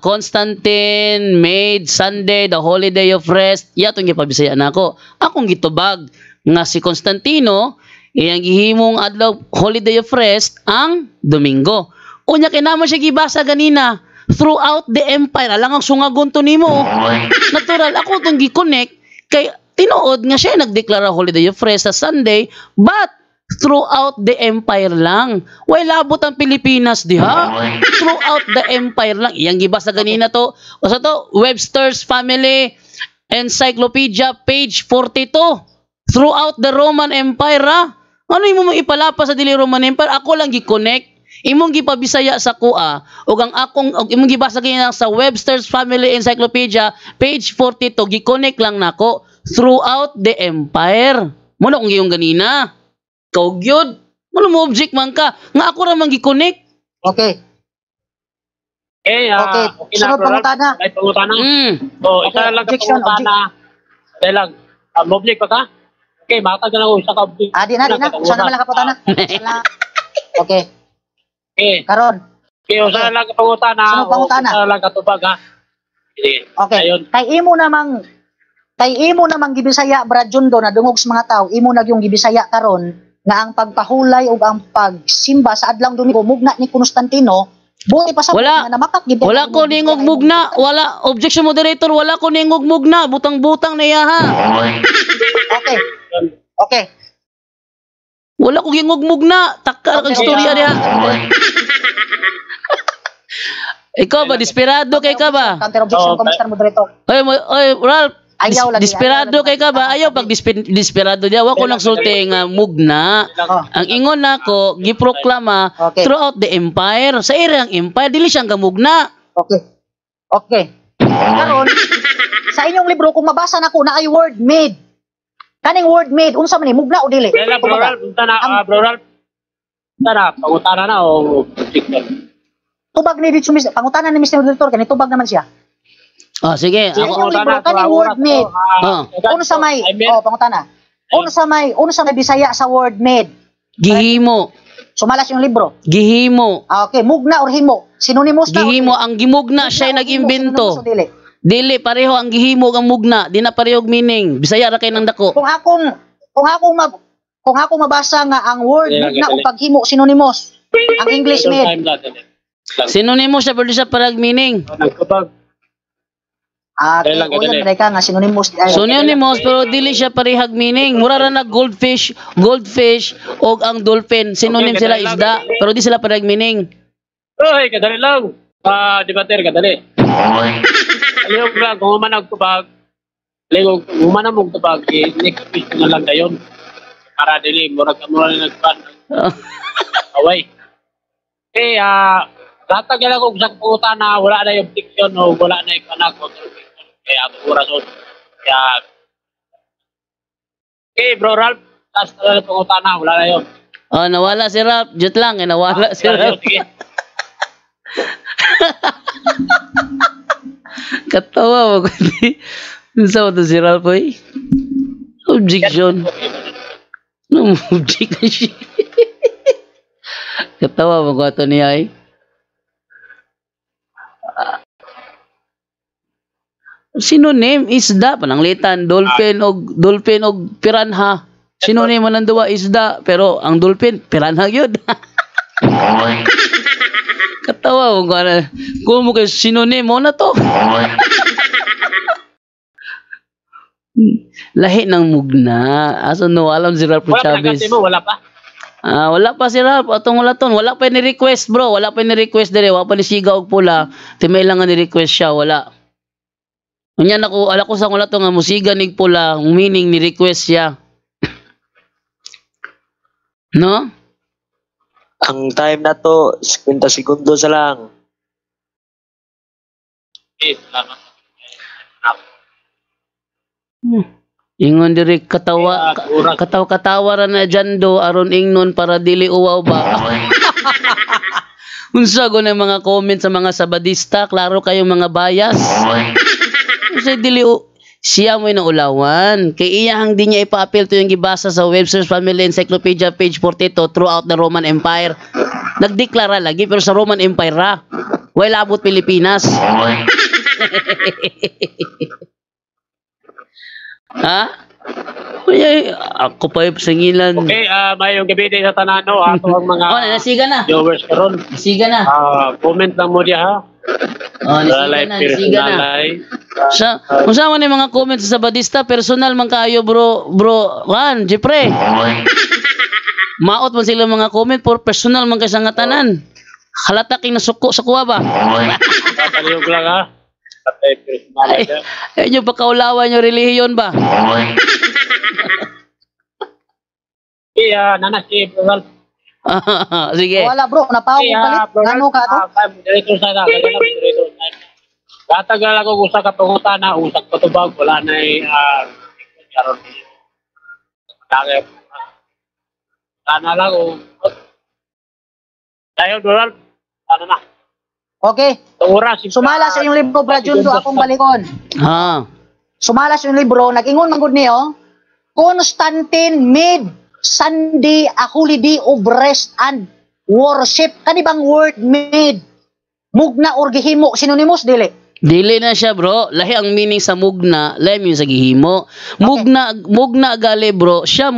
Constantine made Sunday the holiday of rest. Yatong gipabisaya na ko. Akong gitubag nga si Constantino iyang gihimong adlaw holiday of rest ang Domingo. Unya kay namo siya gibasa ganina throughout the empire. Alang ang sungagon to nimo. Natural ako tong gi-connect kay tinuod nga siya nagdeklara holiday of rest sa Sunday, but throughout the empire lang. Way labot ang Pilipinas diha. Throughout the empire lang. Iyang gibasa ganina to. Basta to, Webster's Family Encyclopedia, page 42. Throughout the Roman Empire, ha? Ano imo mo ipalapa sa dili Roman Empire? Ako lang gi-connect. Imong gipabisaya sa kuha ug ang akong imong gibasa ganina sa Webster's Family Encyclopedia, page 42, gi-connect lang nako. Throughout the empire. Muna kung giyong ganina. Kaugyod. Muna mo object man ka. Nga ako ra man gi-connect. Okay. Okay, Okay. Sunod pangutana. Ay, pangutana. Okay, So, isa lang ka objection, pangutana. Dahil lang, object pa ka? Okay, matag na ako isa ka object. Di na. Usa naman lang kaputana. Okay. Okay. Karon. Okay, usa lang ka pangutana. Sunod pangutana. Usa lang ka tubag, ha? Sige. Okay. Ayun. Kay imo namang gibisaya Brad Jundo na dungog sa mga tao, imo na yung gibisaya karon nga ang pagpahulay ug ang pagsimba sa adlaw Domingo mugna ni Constantino, buti pa sa Wala. na namakak gid. Wala ko ningog mugna. Wala. Objection moderator. Wala ko ningog mugna. Butang-butang na iya ha. Okay. Okay. Wala ko gingog mugna. Takka kag istorya diha. Ikaw ba desperado kay ka ba? Counter objection ko Mr. Moderator. Oy, Ralph. Ayaw lagi. Desperado kay ka ba? Ayaw pag desperado diya. Wa ko lang sulti nga mugna. Ang ingon nako giproklama Okay. throughout the empire. Sa irang empire dili siyang gamugna. Okay. Okay. Karon sa inyong libro kung mabasa nako na ay word made. Kaning word made unsa man ni mugna o dili? Dahil lang, bro Ralph, punta na, bro Ralph. Punta na, pangutana na o object na. Tubag ni dito pangutana ni Mr. Moderator kani tubag naman siya. Sige. Sa Ako, inyong libro kaning word made. Ah. Unsa may pangutana. Unsa may Bisaya sa word made? gihimo. Sumalas yung libro. Gihimo. Okay, mugna or himo? Synonymous na. Gihimo ang gimugna siya nag-imbento. Dili. Dili pareho ang gihimo ang mugna, di na pareho og meaning. Bisaya ra kay nang dako. Kung akong mabasa nga ang word mugna o paghimo synonymous. Ang English made. Synonymous siya pero di siya parang meaning. Nagkabag. Okay, o yan, ka nga synonymous. Synonymous pero dili siya parehag meaning. Mura ra na goldfish og ang dolphin. Synonym sila isda pero di sila parehag meaning. Uy, kadali lang. Debater, kadali. Aliyog lang, kung umanag tubag, aliyog, kung umanag mong tubag, next week na lang dayon. Para dili, murag ka mura na nagpan. Away. Okay, latag yan ako sa puta na wala na yung objection o wala na yung panag o kaya ako oras o. Kaya, okay, bro Ralph, last na lang panguta na, wala na yun. Nawala si Ralph. Jut lang, nawala si Ralph. Sige. Katawa mo kundi. Sa mo to si Ralph eh? Objection. Anong object na siya? Katawa mo ko ito niya eh. Synonym isda pananglitan dolphin og piranha. Synonym man ang duwa isda pero ang dolphin piranha gyud. Katawa mo ko na. Kung mo kay synonym mo na to. Lahi ng mugna. Aso no alam si Ralph Wala pa Chavez. nagkasi mo, wala pa. Wala pa si Ralph atong wala ton. Wala pa ni request bro. Wala pa ni request dire. Wala pa ni siga og pula. Timay lang nga ni request siya. Wala. Unya nako ala ko sa wala to nga musiga nig pula. Meaning ni request siya. No? Ang time na to, 50 segundos lang. Okay, salamat. Ingon diri katawa ra na dyan do aron ingnon para dili uwaw ba. Unsa go na mga comment sa mga sabadista, klaro kayo mga bias. Kasi siya mo'y naulawan. Kay iyahang di niya ipa-appeal to yung gibasa sa Webster's Family Encyclopedia page 42 throughout the Roman Empire. Nagdeklara lagi pero sa Roman Empire ra. Way labot Pilipinas. Ha? Ay, ako pa yung sangilan. Okay, mayong gabi din sa tanano. Ato ang mga Oh, nasiga na. viewers karon. Nasiga na. Comment lang mo diya ha. Oh, nasiga na. Sa kung saan man yung mga comments sa Badista, personal man kayo bro, kan, Jepre. Maot man sila mga comment for personal man kayo sa ngatanan. Halata king nasuko sa kuwa ba? Palihog lang ha. Patay personal siya. Ay, nyo ba kaulawan yung relihiyon ba? Iya, nanas si Bro. Sige. Wala bro, napaw ko palit. Ano ka to? Dito sa na, dito. Katagal ako usa ka pangutana, usak ko tubag, wala na karon. Kaya sana lang tayo doon. Ano na? Okay. Oras. Sumala sa yung libro, Brad Jundo, akong balikon. Sumala sa yung libro, nag-ingon man gud niyo, Constantine made Sunday a holy day of rest and worship. Kani bang word made? Mugna or gihimo, synonymous dili? Dili na siya bro, lahi ang meaning sa mugna, lahi yung sa gihimo. Mugna gali bro, siya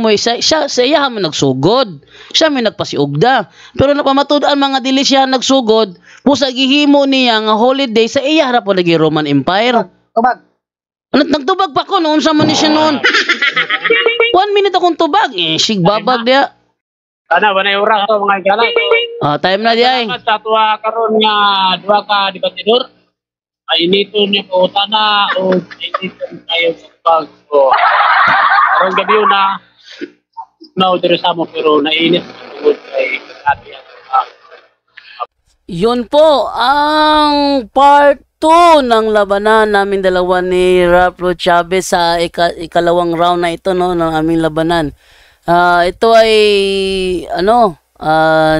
sa iya man nagsugod. Siya may nagpasiugda. Pero napamatud-an mga dili siya nagsugod, pusa gihimo niya nga holiday sa iya ra po lagi Roman Empire. Tubag. Nagtubag pa ko noon sa man ni siya noon. 1 minute akong tubag, sigbabag dia. Ana banay ura ka mga igala. Time na di ay. Sa tuwa karon nga duha ka debatidor. Ay inito niya po tana o inito kayo sa pag ko. Karong gabi na diri sa mo pero nainit tungod kay ati. Yun po ang part 2 ng labanan namin dalawa ni Raplo Chavez sa ikalawang round na ito no ng aming labanan. Ito ay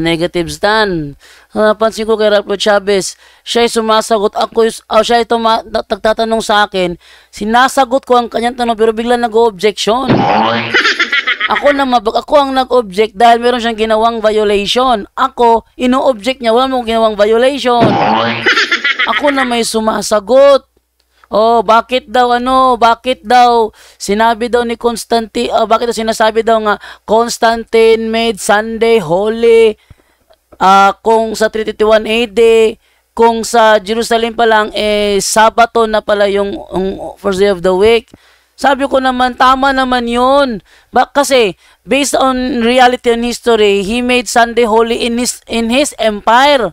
negative stand. Napansin ko kay Raplo Chavez, siya ay sumasagot, siya ay nagtatanong sa akin, sinasagot ko ang kanyang tanong pero bigla nag-o-objection. Ako ang nag-object dahil meron siyang ginawang violation. Ako, ino-object niya, wala mong ginawang violation. Ako na may sumasagot. Bakit daw sinabi daw ni Constantine, bakit daw sinasabi daw nga Constantine made Sunday holy, kung sa 351 AD, kung sa Jerusalem pa lang Sabato na pala yung first day of the week. Sabi ko naman, tama naman yun. Kasi based on reality and history, he made Sunday holy in his empire.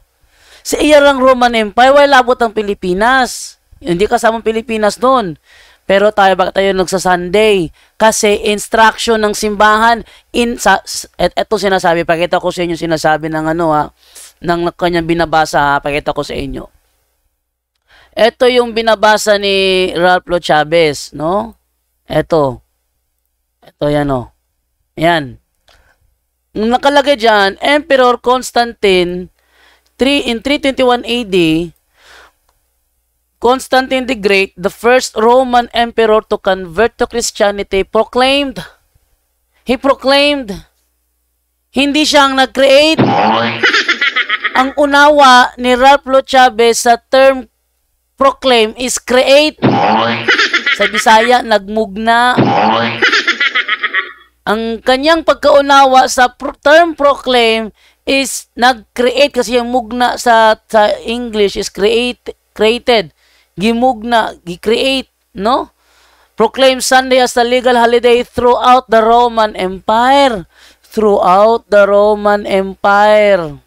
Sa iya lang Roman Empire, wala labot ang Pilipinas. Hindi kasamang Pilipinas doon. Pero bakit tayo nagsa-Sunday? Kasi instruction ng simbahan, eto sinasabi, pakita ko sa inyo sinasabi ng ng kanyang binabasa, pakita ko sa inyo. Ito yung binabasa ni Raplo Chavez, no? Ito yan, Yan. Nakalagay dyan, Emperor Constantine, in 321 AD, Constantine the Great, the first Roman emperor to convert to Christianity, he proclaimed, hindi siyang nag-create. Ang unawa ni Raplo Chavez sa term proclaim is create. Sa Bisaya, nagmugna. Ang kanyang pagkaunawa sa term proclaim is nag-create kasi yung mugna sa English is created. Gimugna, gi-create, no? Proclaim Sunday as a legal holiday throughout the Roman Empire. Throughout the Roman Empire.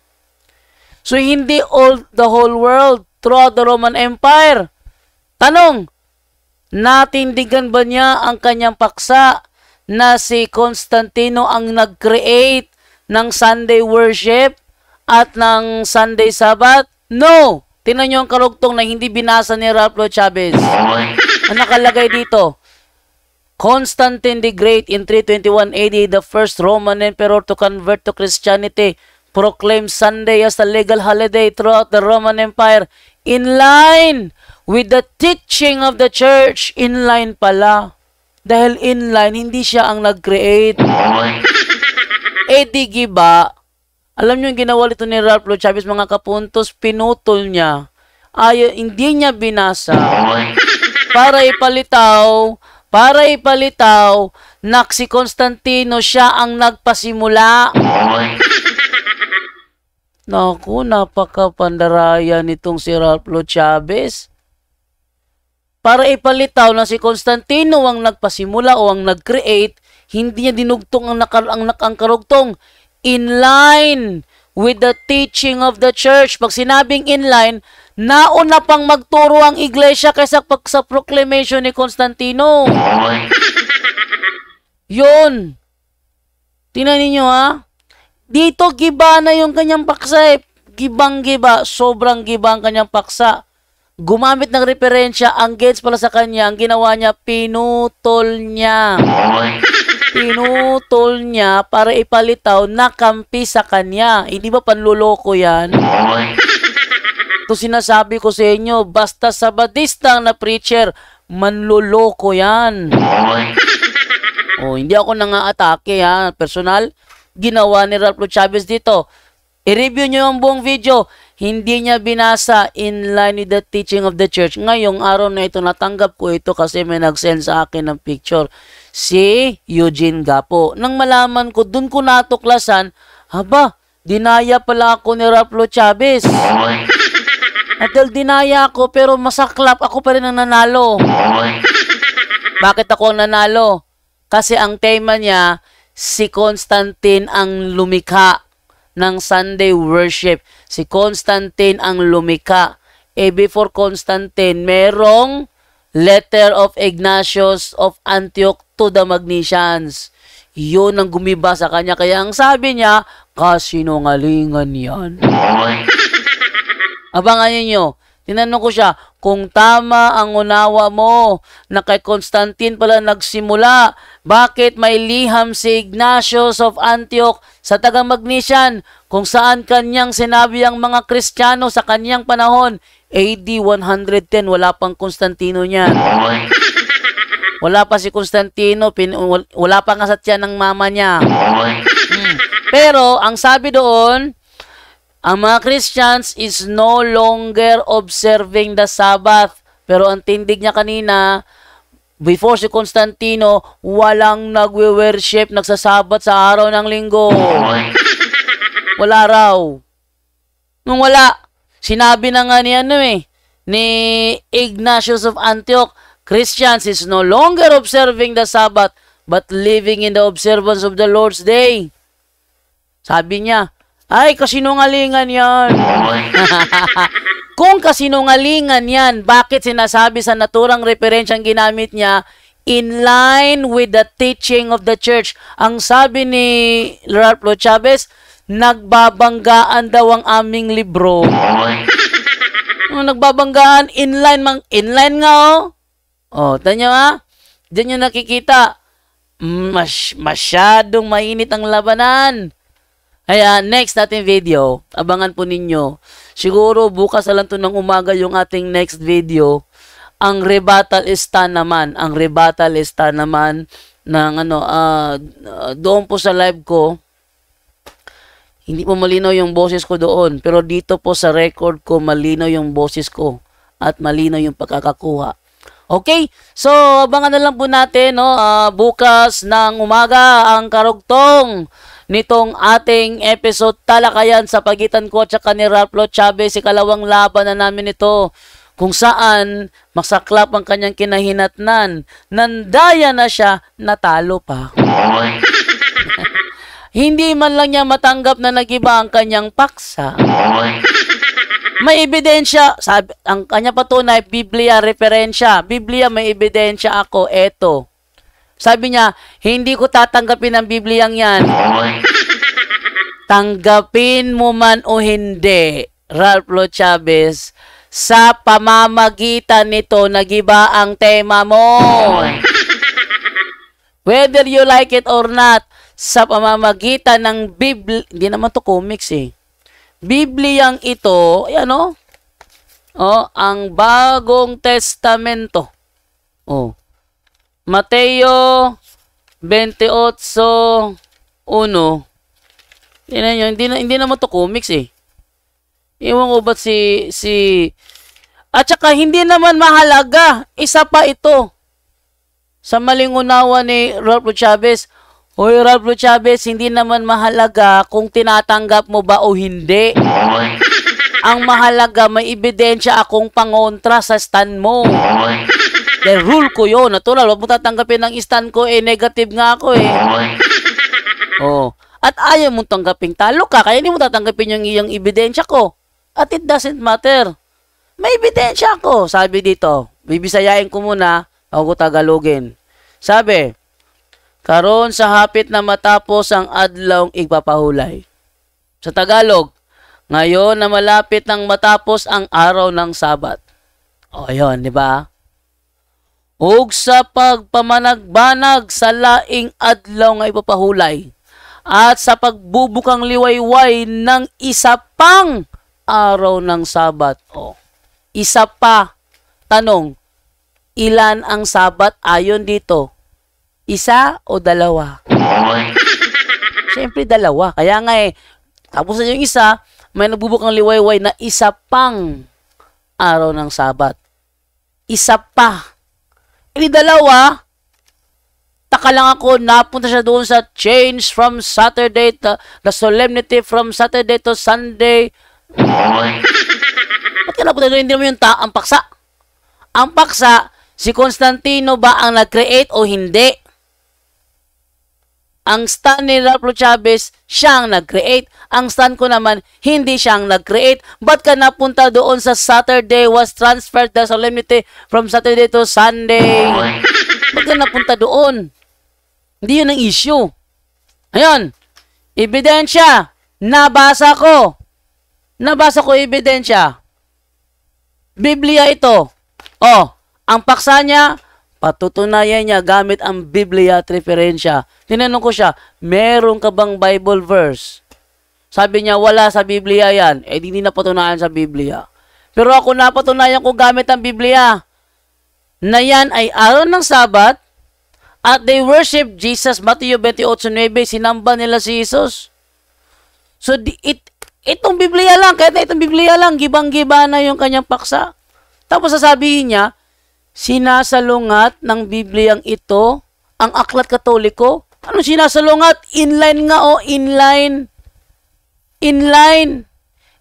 So, hindi the whole world, throughout the Roman Empire. Tanong, natindigan ba niya ang kanyang paksa na si Constantino ang nag-create ng Sunday worship at ng Sunday Sabbath? No! Tingnan nyo ang karugtong na hindi binasa ni Raplo Chavez. Ang nakalagay dito, Constantine the Great in 321 AD, the first Roman emperor to convert to Christianity, proclaimed Sunday as a legal holiday throughout the Roman Empire in line with the teaching of the church. Inline pala. Dahil inline, hindi siya ang nag-create. Di giba, alam nyo yung ginawa nito ni Ralph Lo Chavez, mga kapuntos, pinutol niya. Hindi niya binasa. Para ipalitaw, na si Constantino siya ang nagpasimula. Naku, napakapandaraya nitong si Ralph Lo Chavez. Para ipalitaw na si Constantino ang nagpasimula o ang nag-create, hindi niya dinugtong ang karugtong. In line with the teaching of the church. Pag sinabing in line, nauna pang magturo ang iglesia kaysa sa proclamation ni Constantino. Yun. Tingnan ninyo ha. Dito giba na yung kanyang paksa eh. Gibang-giba. Sobrang giba ang kanyang paksa. Gumamit ng referensya ang gets pala sa kanya. Ang ginawa niya, pinutol niya. Pinutol niya para ipalitaw na kampi sa kanya. Hindi ba panluloko yan? Ito sinasabi ko sa inyo, basta sabadista na preacher, manluloko yan. Hindi ako nang-aatake ha. Personal, ginawa ni Ralph Lo Chavez dito. I-review nyo yung buong video. Hindi niya binasa in line with the teaching of the church. Ngayong araw na ito, natanggap ko ito kasi may nag-send sa akin ng picture. Si Eugene Gapo. Nang malaman ko, dun ko natuklasan, dinaya pala ako ni Ralph Lo Chavez. At dahil dinaya ako, pero masaklap, ako pa rin ang nanalo. Bakit ako ang nanalo? Kasi ang tema niya, si Constantine ang lumikha ng Sunday worship. Si Constantine ang lumikha. Before Constantine, merong letter of Ignatius of Antioch to the Magnesians. Yun ang gumiba sa kanya. Kaya ang sabi niya, kasinungalingan yan. Abangan ninyo. Tinanong ko siya, kung tama ang unawa mo na kay Constantine pala nagsimula, bakit may liham si Ignatius of Antioch sa taga-Magnesian kung saan kanyang sinabi ang mga Kristiyano sa kanyang panahon? AD 110, wala pang Constantino niyan. Wala pa si Constantino, wala pa nga sa tiyan ng mama niya. Pero, ang sabi doon, ang mga Christians is no longer observing the Sabbath. Pero ang tindig niya kanina, before si Constantino, walang nagwe-worship, nagsasabat sa araw ng linggo. Wala raw. Nung wala, sinabi na nga ni Ignatius of Antioch, Christians is no longer observing the Sabbath, but living in the observance of the Lord's Day. Sabi niya, ay, kasinungalingan yan. Kung kasinungalingan yan, bakit sinasabi sa naturang referensyang ginamit niya, in line with the teaching of the church? Ang sabi ni Ralph Lo Chavez, nagbabanggaan daw ang aming libro. Nagbabanggaan, inline nga tanyo ha? Diyan nyo nakikita, masyadong mainit ang labanan. Kaya next natin video, abangan po ninyo. Siguro bukas na lang to ng umaga yung ating next video. Ang rebuttal is naman ng doon po sa live ko. Hindi po malinaw yung boses ko doon, pero dito po sa record ko malinaw yung boses ko at malinaw yung pagkakakuha. Okay? So, abangan na lang po natin bukas ng umaga ang karugtong nitong ating episode talakayan sa pagitan ko at saka ni Ralph Lo Chavez, ikalawang laban na namin ito, kung saan masaklap ang kanyang kinahinatnan, nandaya na siya, natalo pa. Hindi man lang niya matanggap na nagiba ang kanyang paksa. May ebidensya, sabi, ang kanya patunay, Biblia, referensya. Biblia, may ebidensya ako, eto. Sabi niya, hindi ko tatanggapin ang Bibliang yan. Tanggapin mo man o hindi, Ralph Lo Chavez, sa pamamagitan nito, nagiba ang tema mo. Whether you like it or not, sa pamamagitan ng Biblia, hindi naman to comics Bibliang ito, ang Bagong Testamento. Mateo 28:1. Tingnan nyo, hindi naman to comics eh. Iwan ko ba't at saka hindi naman mahalaga. Isa pa ito. Sa maling unawa ni Ralph Chavez. Hoy, Ralph Chavez, hindi naman mahalaga kung tinatanggap mo ba o hindi. Ang mahalaga, may ebidensya akong pangontra sa stand mo. Dahil rule ko yun. Natural, wag mo tatanggapin ng stand ko, negative nga ako eh. At ayaw mong tanggaping talo ka, kaya hindi mo tatanggapin yung iyong ebidensya ko. At it doesn't matter. May ebidensya ako. Sabi dito, bibisayain ko muna, ako Tagalogin. Sabi, karon sa hapit na matapos ang adlawng igpapahulay. Sa Tagalog, ngayon na malapit nang matapos ang araw ng Sabat. Ayun, di ba? Ug sa pagpamanagbanag sa laing adlaw nga ipapahulay at sa pagbubukang liwayway ng isa pang araw ng Sabat. Isa pa. Tanong, ilan ang Sabat ayon dito? Isa o dalawa? Siyempre dalawa. Kaya nga tapos na yung isa, may nagbubukang liwayway na isa pang araw ng Sabat. Isa pa. Ini dalawa, taka lang ako, napunta siya doon sa change from Saturday to, the solemnity from Saturday to Sunday. Ba't ka napunta doon? Hindi naman yung ang paksa. Ang paksa, si Constantino ba ang nag-create o hindi? Ang stand ni Ralph Chavez, siyang nag-create. Ang stand ko naman, hindi siyang nag-create. Ba't ka napunta doon sa Saturday was transferred the solemnity from Saturday to Sunday? Ba't ka napunta doon? Hindi yun ang issue. Ayun, ebidensya. Nabasa ko ebidensya. Biblia ito. Ang paksa niya, patutunayan niya gamit ang Biblia at referensya. Tinanong ko siya, meron ka bang Bible verse? Sabi niya, wala sa Biblia yan. Hindi napatunayan sa Biblia. Pero ako napatunayan ko gamit ang Biblia na yan ay araw ng Sabat at they worship Jesus. Mateo 28:9, sinamba nila si Jesus. So, itong Biblia lang, kahit na itong Biblia lang, gibang-giba na yung kanyang paksa. Tapos sasabihin niya, sinasalungat ng Bibliang ito ang aklat katoliko. Ano sinasalungat? Inline nga inline.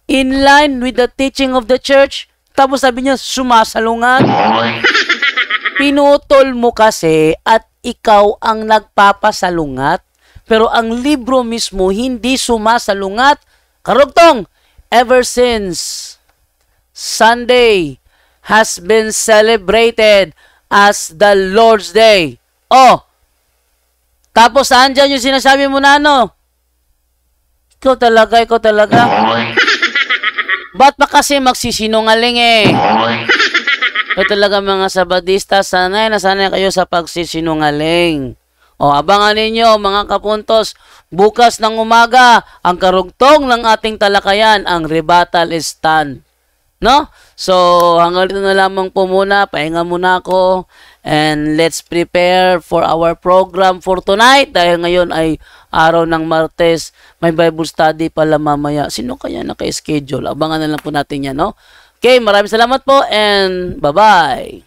Inline with the teaching of the church. Tapos sabi niya, sumasalungat. Pinutol mo kasi at ikaw ang nagpapasalungat. Pero ang libro mismo hindi sumasalungat. Karugtong, ever since Sunday has been celebrated as the Lord's Day. Tapos saan dyan yung sinasabi mo na ano? Ikaw talaga. Ba't pa kasi magsisinungaling Ito talaga mga Sabadista, sanay kayo sa pagsisinungaling. Abangan ninyo mga kapuntos, bukas ng umaga, ang karugtong ng ating talakayan, ang rebuttal stand. No? So, hanggang dito na lamang po muna. Pahinga muna ako. And let's prepare for our program for tonight. Dahil ngayon ay araw ng Martes. May Bible study pala mamaya. Sino kaya naka-schedule? Abangan na lang po natin yan, no? Okay, maraming salamat po and bye-bye.